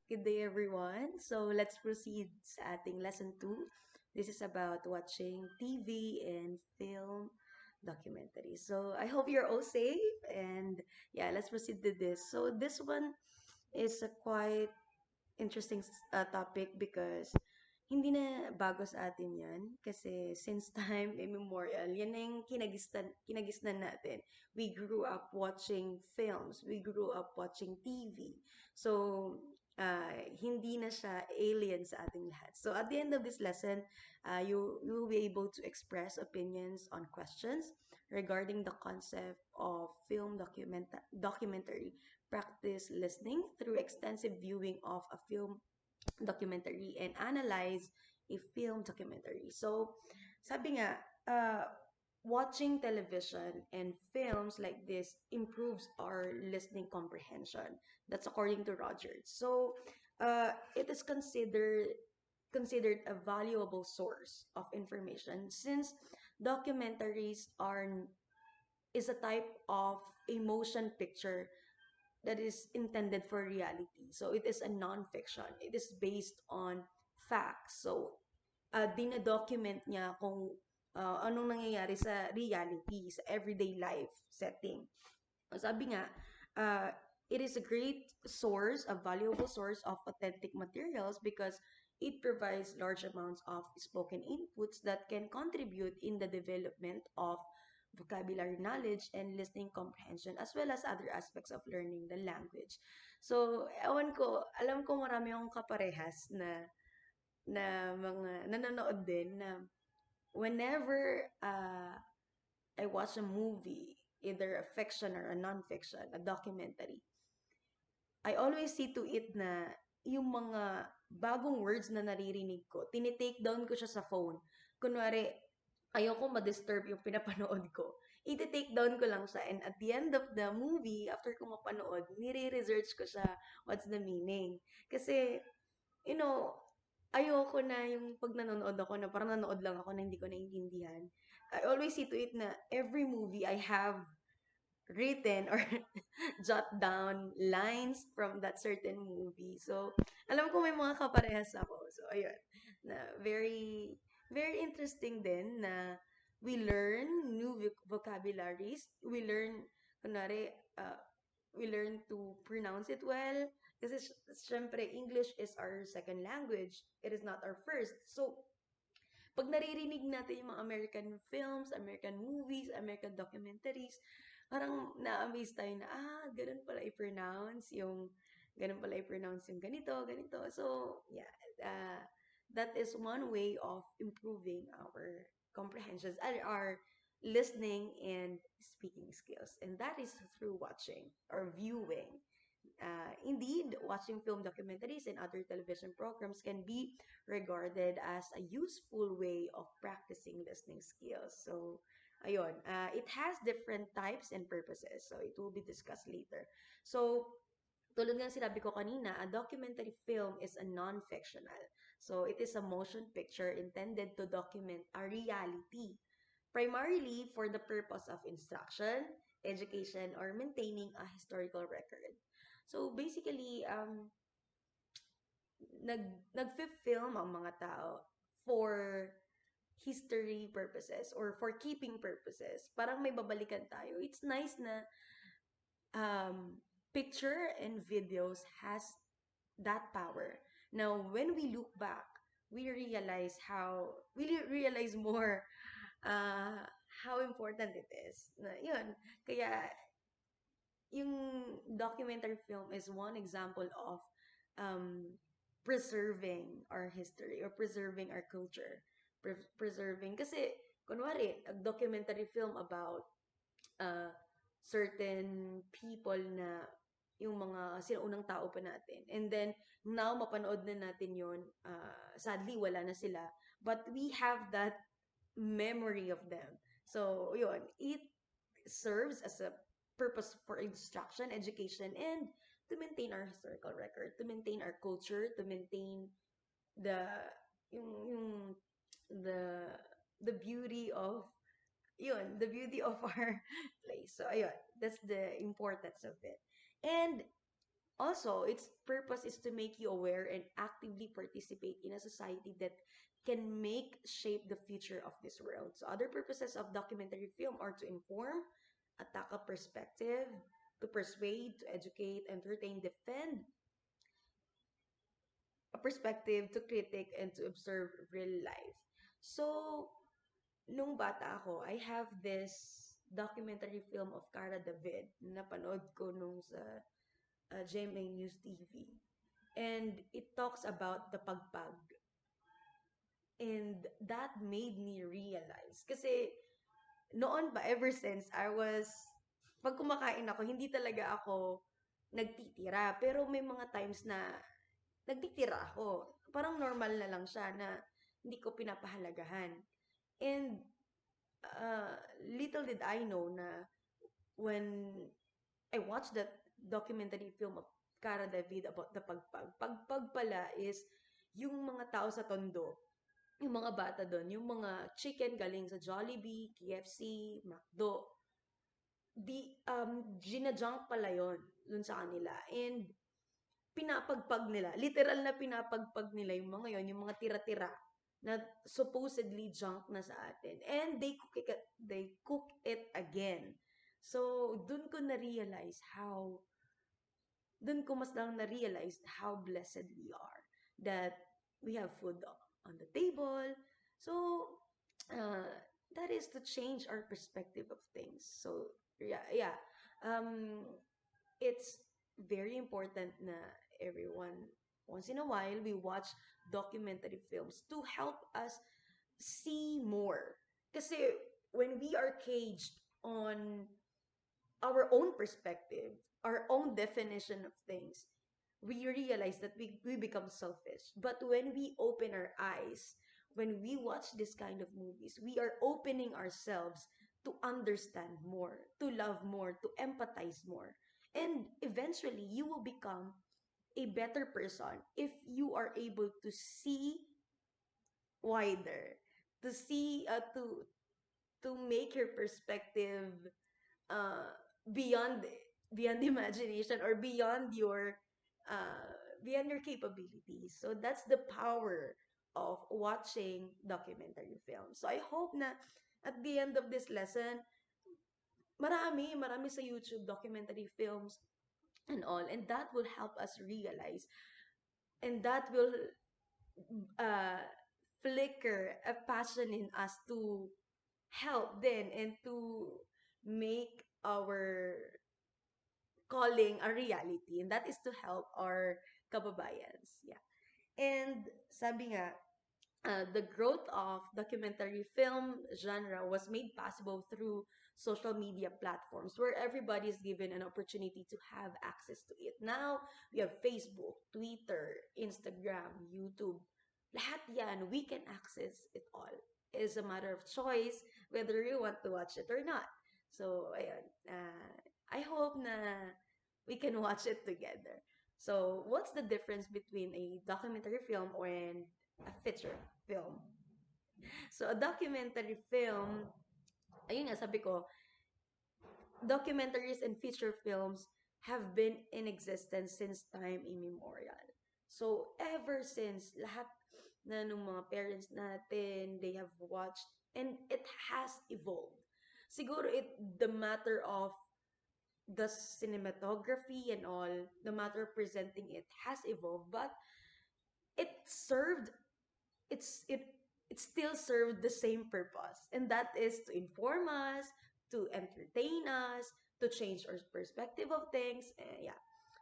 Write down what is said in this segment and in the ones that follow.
Good day, everyone. So let's proceed sa ating lesson 2. This is about watching TV and film documentaries. So I hope you're all safe and yeah, let's proceed to this. So this one is a quite interesting topic because hindi na bago sa atin yan. Kasi since time immemorial, yan na yung kinagisnan natin. We grew up watching films. We grew up watching TV. So, hindi na siya alien sa ating lahat. So, at the end of this lesson, you will be able to express opinions on questions regarding the concept of film documentary. Practice listening through extensive viewing of a film documentary and analyze a film documentary. So, sabi nga, watching television and films like this improves our listening comprehension. That's according to Rogers. So, it is considered a valuable source of information since documentaries are is a type of a motion picture that is intended for reality. So it is a non-fiction. It is based on facts. So dina-document niya kung anong nangyayari sa reality, sa everyday life setting. Sabi nga, uh, it is a great source, a valuable source of authentic materials because it provides large amounts of spoken inputs that can contribute in the development of vocabulary knowledge and listening comprehension as well as other aspects of learning the language. So, ewan ko, alam ko marami akong kaparehas na mga nanonood din na whenever I watch a movie, either a fiction or a non-fiction, a documentary, I always see to it na yung mga bagong words na naririnig ko, tinitake down ko siya sa phone. Kunwari, ayoko ma-disturb yung pinapanood ko. Iti-take down ko lang siya. And at the end of the movie, after ko mapanood, nire-research ko siya, what's the meaning. Kasi, you know, ayoko na yung pag nanonood ako na parang nanood lang ako na hindi ko naiintindihan. I always see to it na every movie I have written or jot down lines from that certain movie. So, alam ko may mga kaparehas ako. So, ayun. Na very interesting din na we learn new vocabularies. We learn, kunwari, we learn to pronounce it well. Kasi, syempre, English is our second language. It is not our first. So, pag naririnig natin yung mga American films, American movies, American documentaries, parang na-amaze tayo na, ganun pala i-pronounce yung ganito, ganito. So, yeah, that is one way of improving our comprehensions, our listening and speaking skills. And that is through watching or viewing. Indeed, watching film documentaries and other television programs can be regarded as a useful way of practicing listening skills. So, ayun, it has different types and purposes. So, it will be discussed later. So, tulad nga sinabi ko kanina, a documentary film is a non-fictional. So, it is a motion picture intended to document a reality, primarily for the purpose of instruction, education, or maintaining a historical record. So, basically, nag-film ang mga tao for history purposes or for keeping purposes. Parang may babalikan tayo. It's nice na picture and videos has that power. Now, when we look back, we realize more uh, how important it is. Na, yun, kaya yung documentary film is one example of um, preserving our history or preserving our culture. Preserving, kasi, kunwari, a documentary film about uh, certain people na yung mga sinaunang tao pa natin. And then, now, mapanood na natin yun. Sadly, wala na sila. But we have that memory of them. So, yun. It serves as a purpose for instruction, education, and to maintain our historical record, to maintain our culture, to maintain the yung the the beauty of the beauty of our place. So ayun, that's the importance of it. And Also, its purpose is to make you aware and actively participate in a society that can make shape the future of this world. So other purposes of documentary film are to inform, attack a perspective, to persuade, to educate, entertain, defend a perspective, to critic, and to observe real life. So, nung bata ako, I have this documentary film of Cara David na napanood ko nung sa GMA News TV. And it talks about the pagpag. And that made me realize. Kasi noon ba, ever since pag kumakain ako, hindi talaga ako nagtitira. Pero may mga times na nagtitira ako. Parang normal na lang siya na hindi ko pinapahalagahan. And uh, little did I know na when I watched that documentary film of Cara David about the pagpag. Pagpag pala is yung mga tao sa tondo, yung mga bata doon, yung mga chicken galing sa Jollibee, KFC, McDo, ginajunk pala yon dun sa kanila. And pinapagpag nila, literal na pinapagpag nila yung mga yon, yung mga tira-tira na supposedly junk na sa atin. And they cook it again. So, dun ko na-realize dun ko mas lang na-realize how blessed we are that we have food on the table. So, uh, that is to change our perspective of things. So, yeah. Um, it's very important na everyone, once in a while, we watch documentary films to help us see more. Kasi when we are caged on our own perspective, our own definition of things, we realize that we become selfish. But when we open our eyes, when we watch this kind of movies, we are opening ourselves to understand more, to love more, to empathize more. And eventually, you will become a better person if you are able to see wider, to see, to make your perspective uh, beyond beyond imagination or uh, beyond your capabilities. So that's the power of watching documentary films. So I hope na at the end of this lesson, marami sa YouTube documentary films and all, and that will help us realize, and that will uh, flicker a passion in us to help then and to make our calling a reality, and that is to help our kababayans. Yeah. And sabi nga, the growth of documentary film genre was made possible through social media platforms where everybody is given an opportunity to have access to it. Now, we have Facebook, Twitter, Instagram, YouTube. Lahat yan, we can access it all. It's a matter of choice whether you want to watch it or not. So, ayun. I hope na we can watch it together. So, what's the difference between a documentary film and a feature film? So, a documentary film, ayun nga, sabi ko, documentaries and feature films have been in existence since time immemorial. So, ever since, lahat na ng mga parents natin, they have watched, and it has evolved. Siguro the matter of the cinematography and all, the matter of presenting it has evolved, but it served it's it still served the same purpose, and that is to inform us, to entertain us, to change our perspective of things. Yeah.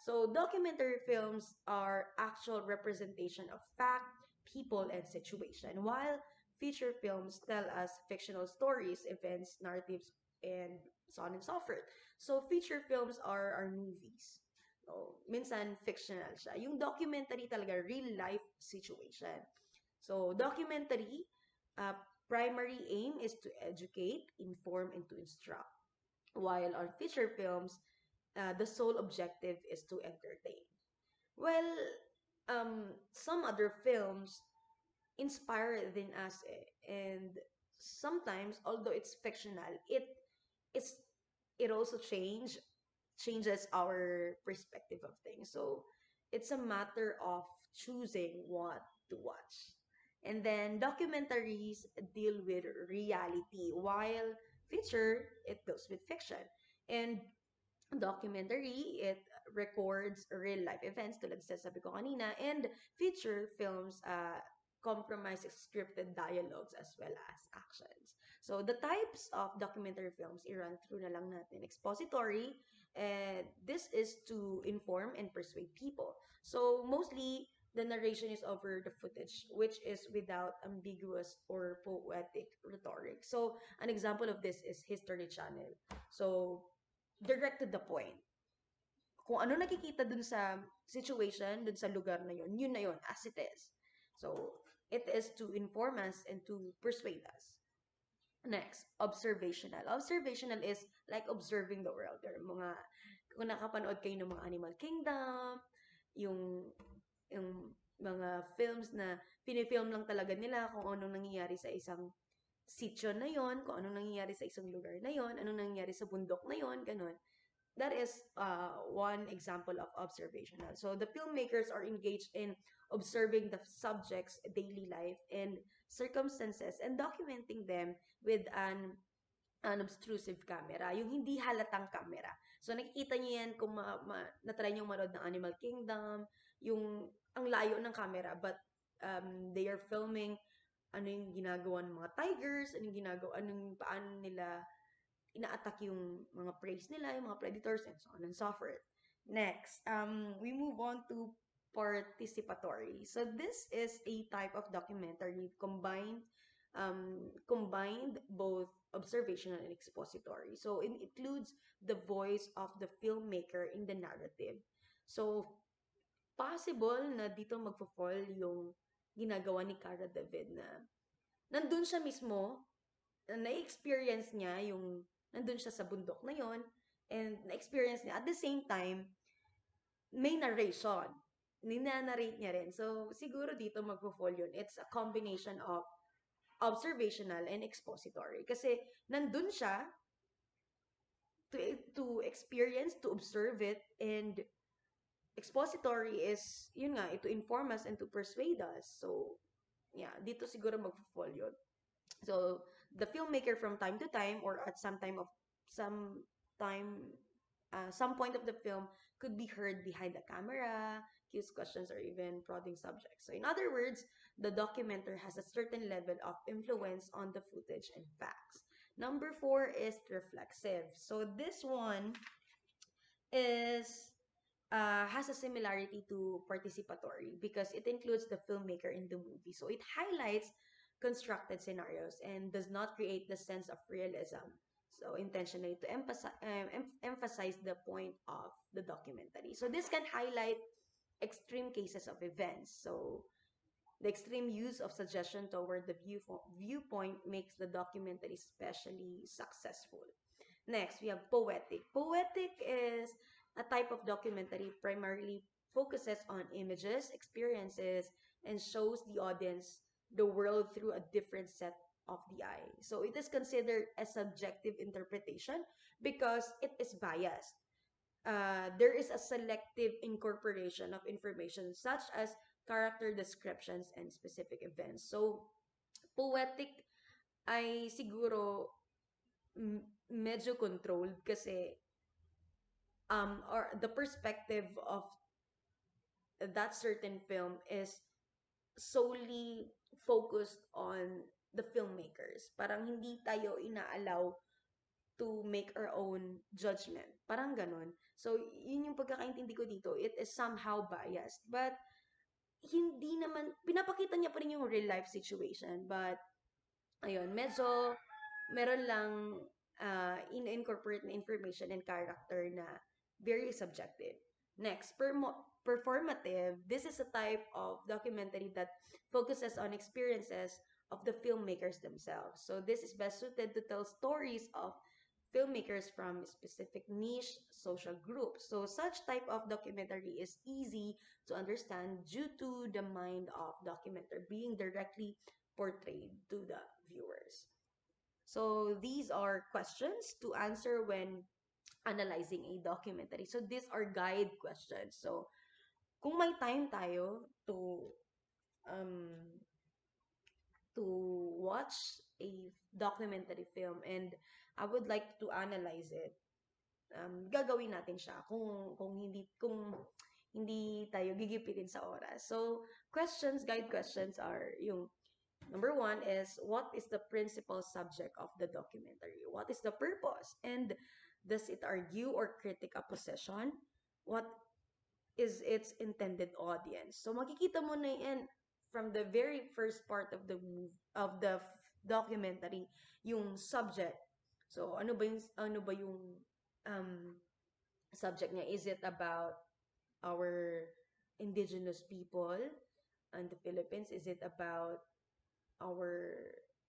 So documentary films are actual representation of fact, people, and situation, while feature films tell us fictional stories, events, narratives, and so on and so forth. So feature films are our movies. So, minsan fictional siya. Yung documentary talaga, real life situation. So, documentary, uh, primary aim is to educate, inform, and to instruct. While on feature films, the sole objective is to entertain. Well, some other films inspire than us, and sometimes, although it's fictional, it's it also changed changes our perspective of things. So it's a matter of choosing what to watch. And then documentaries deal with reality, while feature it deals with fiction. And documentary, it records real life events tulad sa sabi ko kanina, and feature films compromise scripted dialogues as well as actions. So the types of documentary films, i-run through na lang natin. Expository, and this is to inform and persuade people. So mostly the narration is over the footage, which is without ambiguous or poetic rhetoric. So an example of this is History Channel. So direct to the point. Kung ano nakikita dun sa situation, dun sa lugar na yun na yun, as it is. So, it is to inform us and to persuade us. Next, observational. Observational is like observing the world. Or mga, kung nakapanood kayo ng mga Animal Kingdom, yung, yung mga films na pinifilm lang talaga nila kung anong nangyayari sa isang sitio na yon, kung anong nangyayari sa isang lugar na yon, anong nangyayari sa bundok na yon, ganun. That is one example of observational. So the filmmakers are engaged in observing the subject's daily life and circumstances and documenting them with an unobtrusive camera, yung hindi halatang camera. So nakikita niyo yan kung na-try niyo manood ng Animal Kingdom, yung ang layo ng camera, but they are filming ano yung ginagawa ng mga tigers, paano nila ina-attack yung mga prey nila, yung mga predators, and so on and so forth. Next, we move on to participatory. So this is a type of documentary combined both observational and expository. So it includes the voice of the filmmaker in the narrative. So possible na dito magfo-fall yung ginagawa ni Cara David na nandun siya mismo, na-experience niya yung nandun siya sa bundok na yon, and na-experience niya at the same time may narration, ninanarrate niya rin. So siguro dito magfo-fall yun. It's a combination of observational and expository kasi nandun siya to experience, to observe it, and expository is yun nga, to inform us and to persuade us. So yeah, dito siguro magfo-fall yun. So the filmmaker from time to time or at some time some point of the film could be heard behind the camera, cues questions, or even prodding subjects. So in other words, the documenter has a certain level of influence on the footage and facts. Number 4 is reflexive. So this one is has a similarity to participatory because it includes the filmmaker in the movie. So it highlights constructed scenarios and does not create the sense of realism. So intentionally to emphasize the point of the documentary. So this can highlight extreme cases of events. So the extreme use of suggestion toward the viewpoint makes the documentary especially successful. Next, we have poetic. Poetic is a type of documentary primarily focuses on images, experiences, and shows the audience the world through a different set of the eye. So it is considered a subjective interpretation because it is biased. There is a selective incorporation of information such as character descriptions and specific events. So poetic ay siguro medyo controlled kasi or the perspective of that certain film is solely focused on the filmmakers. Parang hindi tayo inaalaw to make our own judgment. Parang ganon. So, yun yung pagkakaintindi ko dito. It is somehow biased. But, hindi naman, pinapakita niya pa rin yung real life situation. But, ayun, medyo meron lang in-incorporate na information and character na very subjective. Next, performative. This is a type of documentary that focuses on experiences of the filmmakers themselves. So this is best suited to tell stories of filmmakers from specific niche social groups. So such type of documentary is easy to understand due to the mind of documenter being directly portrayed to the viewers. So these are questions to answer when analyzing a documentary. So these are guide questions. So kung may time tayo um to watch a documentary film and I would like to analyze it, gagawin natin siya kung hindi tayo gigipitin sa oras. So, guide questions are yung number one is what is the principal subject of the documentary? What is the purpose? And does it argue or critique a position? What is its intended audience? So makikita mo na yan from the very first part of the documentary, yung subject. So ano ba yung um subject niya? Is it about our indigenous people in the Philippines? Is it about our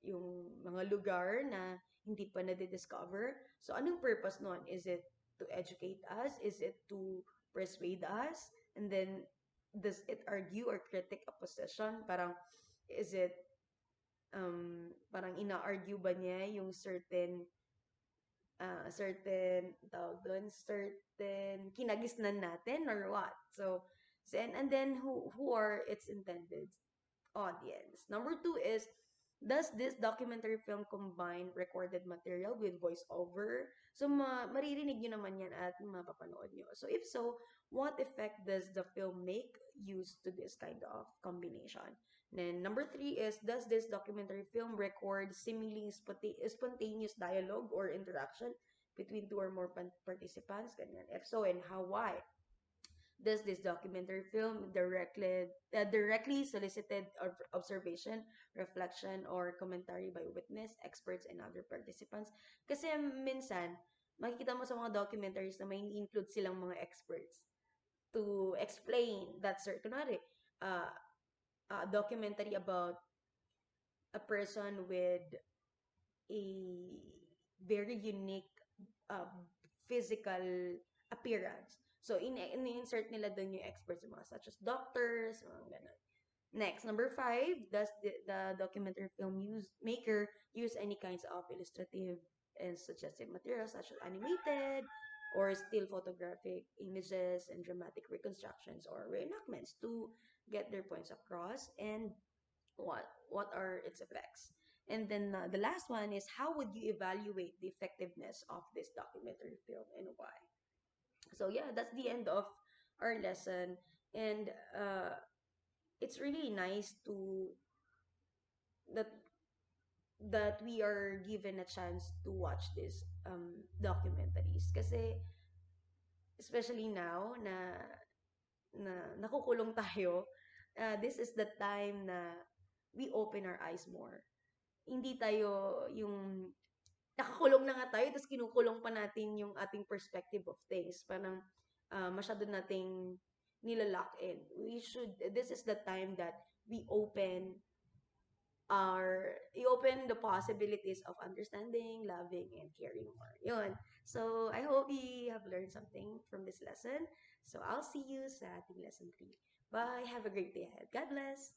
yung mga lugar na hindi pa na-discover? So anong purpose nun? Is it to educate us? Is it to persuade us? And then does it argue or critique a position? Parang is it parang ina-argue ba niya yung certain kinagisnan natin or what? So and then who are its intended audience? Number two is, does this documentary film combine recorded material with voiceover? So, maririnig nyo naman yan at mapapanood nyo. So, if so, what effect does the film make use to this kind of combination? Then, number three is, does this documentary film record seemingly spontaneous dialogue or interaction between two or more participants? Ganyan. If so, and how, why? Does this documentary film directly solicited observation, reflection, or commentary by witness, experts, and other participants? Kasi minsan, makikita mo sa mga documentaries na may include silang mga experts to explain that certain, uh, documentary about a person with a very unique uh, physical appearance. So, in-insert nila doon yung experts, mga such as doctors, mga ganun. Next, number five, does the documentary film maker use any kinds of illustrative and suggestive materials such as animated or still photographic images and dramatic reconstructions or reenactments to get their points across? And what are its effects? And then the last one is, how would you evaluate the effectiveness of this documentary film and why? So yeah, that's the end of our lesson. And it's really nice to that we are given a chance to watch these documentaries kasi especially now na nakukulong tayo, this is the time na we open our eyes more. Hindi tayo yung nakakulong na nga tayo, tapos kinukulong pa natin yung ating perspective of things. Parang masyado nating nilalock in. This is the time that we open the possibilities of understanding, loving, and caring more. Yun. So, I hope you have learned something from this lesson. So, I'll see you sa ating lesson 3. Bye! Have a great day ahead. God bless!